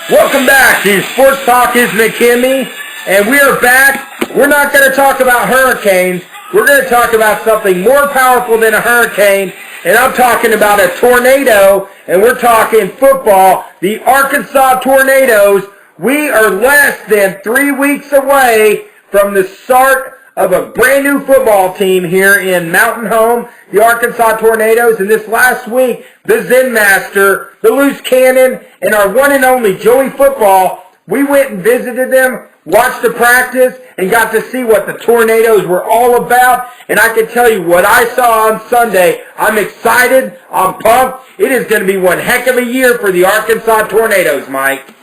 Welcome back to Sports Talk is McKinney, and we are back. We're not going to talk about hurricanes. We're going to talk about something more powerful than a hurricane, and I'm talking about a tornado, and we're talking football. The Arkansas Tornadoes, we are less than 3 weeks away from the start of a brand new football team here in Mountain Home, the Arkansas Tornadoes. And this last week, the Zen Master, the Loose Cannon, and our one and only Joey Football, we went and visited them, watched the practice, and got to see what the Tornadoes were all about. And I can tell you what I saw on Sunday. I'm excited. I'm pumped. It is going to be one heck of a year for the Arkansas Tornadoes, Mike.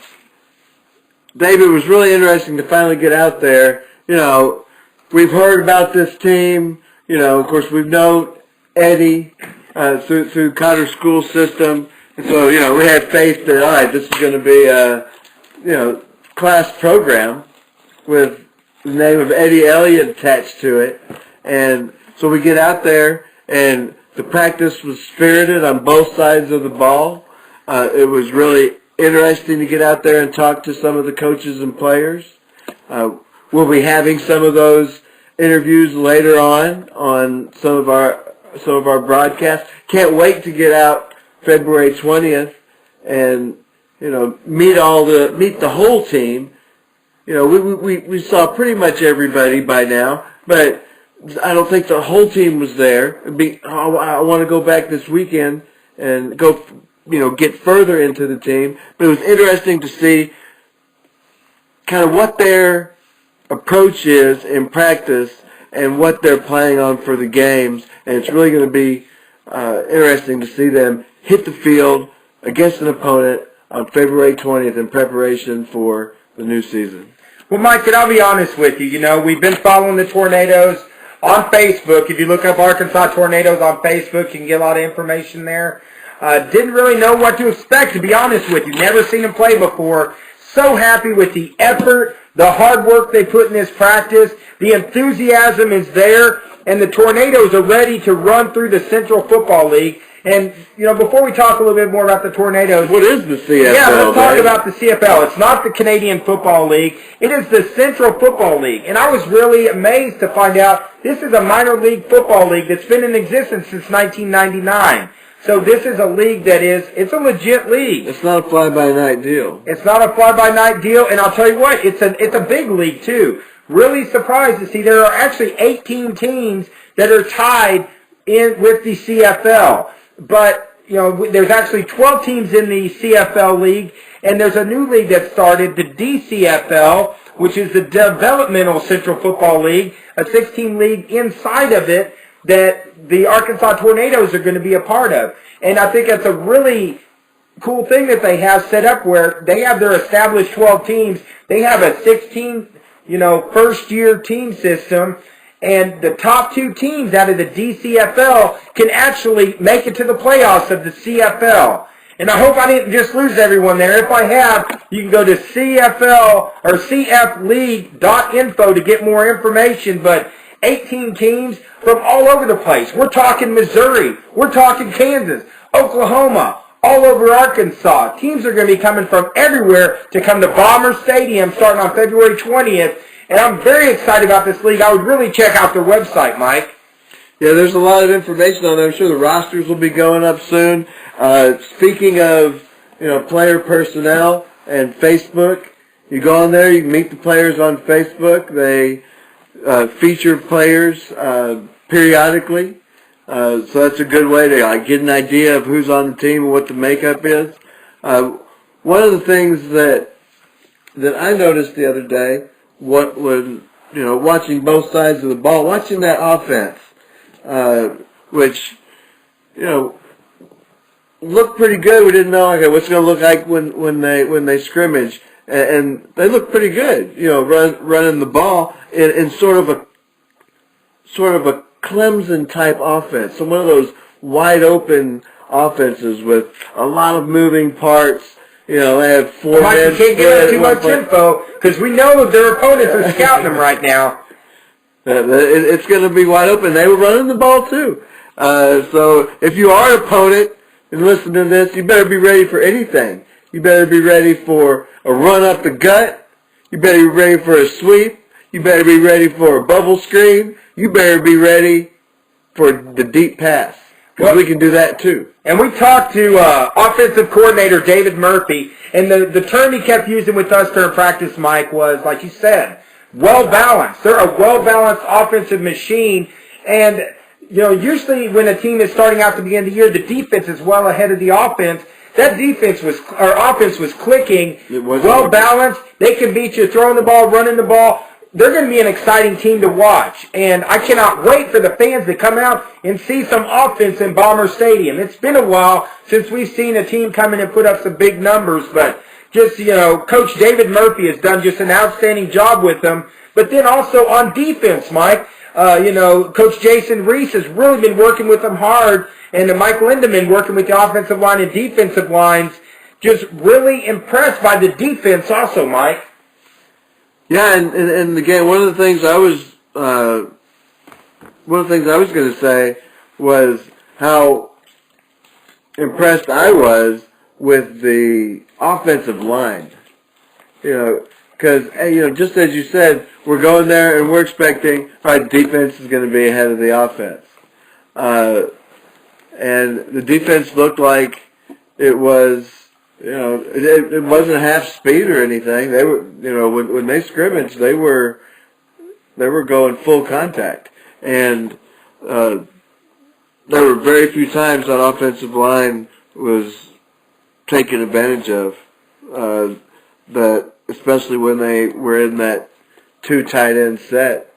David, it was really interesting to finally get out there. You know, we've heard about this team. You know, of course, we've known Eddie through Cotter school system. And so, you know, we had faith that, all right, this is going to be a, class program with the name of Eddie Elliott attached to it. And so we get out there, and the practice was spirited on both sides of the ball. It was really interesting to get out there and talk to some of the coaches and players. We'll be having some of those interviews later on some of our broadcasts. Can't wait to get out February 20th and meet the whole team. You know, we saw pretty much everybody by now, but I don't think the whole team was there. I want to go back this weekend and go, get further into the team. But it was interesting to see kind of what their approach is in practice and what they're planning on for the games. And it's really going to be interesting to see them hit the field against an opponent on February 20th in preparation for the new season. Well, Mike, and I'll be honest with you, we've been following the Tornadoes on Facebook. If you look up Arkansas Tornadoes on Facebook, you can get a lot of information there. Didn't really know what to expect, to be honest with you. Never seen them play before. So happy with the effort, the hard work they put in this practice. The enthusiasm is there, and the Tornadoes are ready to run through the Central Football League. And, before we talk a little bit more about the Tornadoes. What is the CFL? Yeah, let's talk about the CFL. It's not the Canadian Football League. It is the Central Football League. And I was really amazed to find out this is a minor league football league that's been in existence since 1999. So this is a league it's a legit league. It's not a fly-by-night deal. It's not a fly-by-night deal, and I'll tell you what, it's a big league too. Really surprised to see there are actually 18 teams that are tied in with the CFL. But, there's actually 12 teams in the CFL league, and there's a new league that started, the DCFL, which is the Developmental Central Football League, a 16 league inside of it that the Arkansas Tornadoes are going to be a part of. And I think that's a really cool thing that they have set up where they have their established 12 teams. They have a 16, first-year team system. And the top two teams out of the DCFL can actually make it to the playoffs of the CFL. And I hope I didn't just lose everyone there. If I have, you can go to CFL or CFLeague.info to get more information. But 18 teams from all over the place. We're talking Missouri. We're talking Kansas, Oklahoma, all over Arkansas. Teams are going to be coming from everywhere to come to Bomber Stadium starting on February 20th. And I'm very excited about this league. I would really check out their website, Mike. Yeah, there's a lot of information on there. I'm sure the rosters will be going up soon. Speaking of, player personnel and Facebook, you go on there, you can meet the players on Facebook. They feature players periodically. So that's a good way to get an idea of who's on the team and what the makeup is. One of the things that I noticed the other day, watching both sides of the ball, watching that offense, which, looked pretty good. We didn't know, what's it going to look like when they scrimmage, and they look pretty good, running the ball in sort of a Clemson type offense. So one of those wide open offenses with a lot of moving parts. They have four men. Mike, you can't give us too much info because we know that their opponents are scouting them right now. It's going to be wide open. They were running the ball too. So if you are an opponent and listen to this, you better be ready for anything. You better be ready for a run up the gut. You better be ready for a sweep. You better be ready for a bubble screen. You better be ready for the deep pass. Because we can do that too. And we talked to offensive coordinator David Murphy, and the term he kept using with us during practice, Mike, was, like you said, well-balanced. They're a well-balanced offensive machine, and usually when a team is starting out at the beginning of the year, the defense is well ahead of the offense. That offense was clicking, well-balanced. They can beat you throwing the ball, running the ball. They're going to be an exciting team to watch, and I cannot wait for the fans to come out and see some offense in Bomber Stadium. It's been a while since we've seen a team come in and put up some big numbers, but just, Coach David Murphy has done just an outstanding job with them. But then also on defense, Mike, Coach Jason Reese has really been working with them hard, and Mike Lindemann working with the offensive line and defensive lines. Just really impressed by the defense also, Mike. Yeah, and again, one of the things I was going to say was how impressed I was with the offensive line. Because just as you said, we're going there and we're expecting, all right, defense is going to be ahead of the offense, and the defense looked like it was. It wasn't half speed or anything. They were, when they scrimmaged, they were going full contact, and there were very few times that offensive line was taken advantage of. That especially when they were in that two tight end set,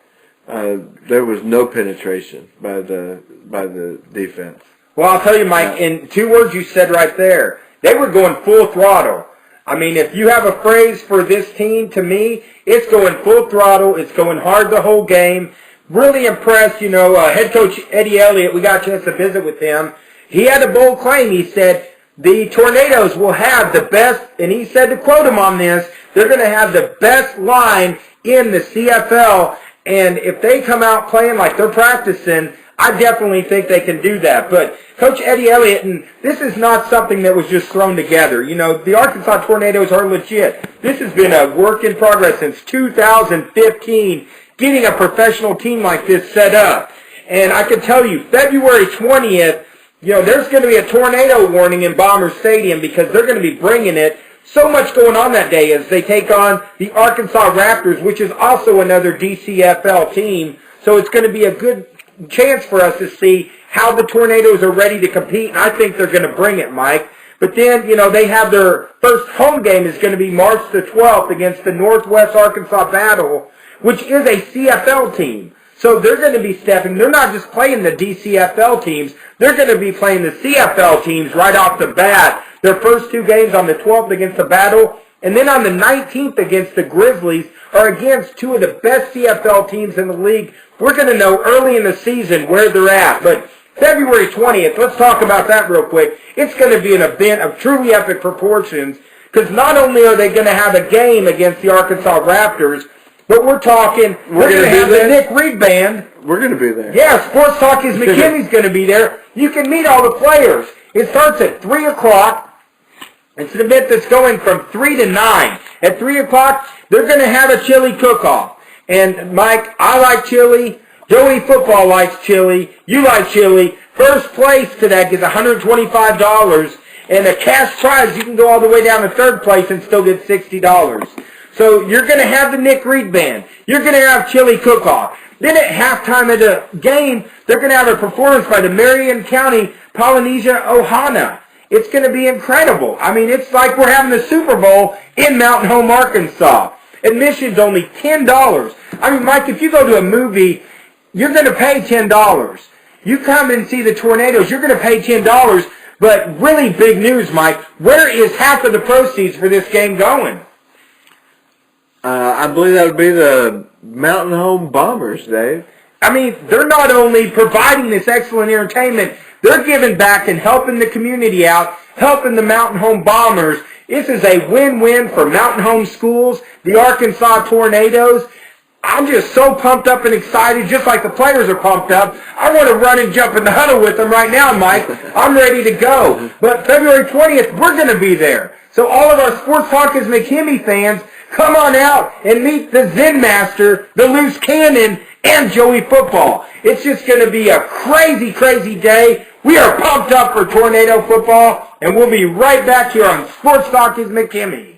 there was no penetration by the defense. Well, I'll tell you, Mike, in 2 words you said right there. They were going full throttle. I mean, if you have a phrase for this team, to me, it's going full throttle. It's going hard the whole game. Really impressed, head coach Eddie Elliott, we got a chance to visit with him. He had a bold claim. He said, the Tornadoes will have the best, and he said to quote him on this, they're going to have the best line in the CFL, and if they come out playing like they're practicing, I definitely think they can do that. But Coach Eddie Elliott, and this is not something that was just thrown together. The Arkansas Tornadoes are legit. This has been a work in progress since 2015, getting a professional team like this set up. And I can tell you, February 20th, there's going to be a tornado warning in Bomber Stadium because they're going to be bringing it. So much going on that day as they take on the Arkansas Raptors, which is also another DCFL team. So it's going to be a good chance for us to see how the Tornadoes are ready to compete, and I think they're going to bring it, Mike. But then, they have their first home game is going to be March the 12th against the Northwest Arkansas Battle, which is a CFL team. So they're going to be they're not just playing the DCFL teams, they're going to be playing the CFL teams right off the bat. Their first 2 games on the 12th against the Battle, and then on the 19th against the Grizzlies, are against 2 of the best CFL teams in the league. We're going to know early in the season where they're at. But February 20th, let's talk about that real quick. It's going to be an event of truly epic proportions because not only are they going to have a game against the Arkansas Raptors, but we're going to have the Nick Reed Band. We're going to be there. Yeah, Sports Talk is McKinney's going to be there. You can meet all the players. It starts at 3 o'clock. It's an event that's going from 3 to 9. At 3 o'clock, they're going to have a chili cook-off. And, Mike, I like chili. Joey Football likes chili. You like chili. First place to that gets $125. And a cash prize, you can go all the way down to 3rd place and still get $60. So you're going to have the Nick Reed Band. You're going to have chili cook-off. Then at halftime of the game, they're going to have a performance by the Marion County Polynesia Ohana. It's going to be incredible. I mean, it's like we're having the Super Bowl in Mountain Home, Arkansas. Admission's only $10. I mean, Mike, if you go to a movie, you're going to pay $10. You come and see the Tornadoes, you're going to pay $10. But really big news, Mike. Where is half of the proceeds for this game going? I believe that would be the Mountain Home Bombers, Dave. I mean, they're not only providing this excellent entertainment, they're giving back and helping the community out, helping the Mountain Home Bombers. This is a win-win for Mountain Home Schools, the Arkansas Tornadoes. I'm just so pumped up and excited, just like the players are pumped up. I want to run and jump in the huddle with them right now, Mike. I'm ready to go. But February 20th, we're going to be there. So all of our Sports Talk is McKinney fans, come on out and meet the Zen Master, the Loose Cannon, and Joey Football. It's just going to be a crazy, crazy day. We are pumped up for Tornado Football, and we'll be right back here on Sports Talk is McKinney.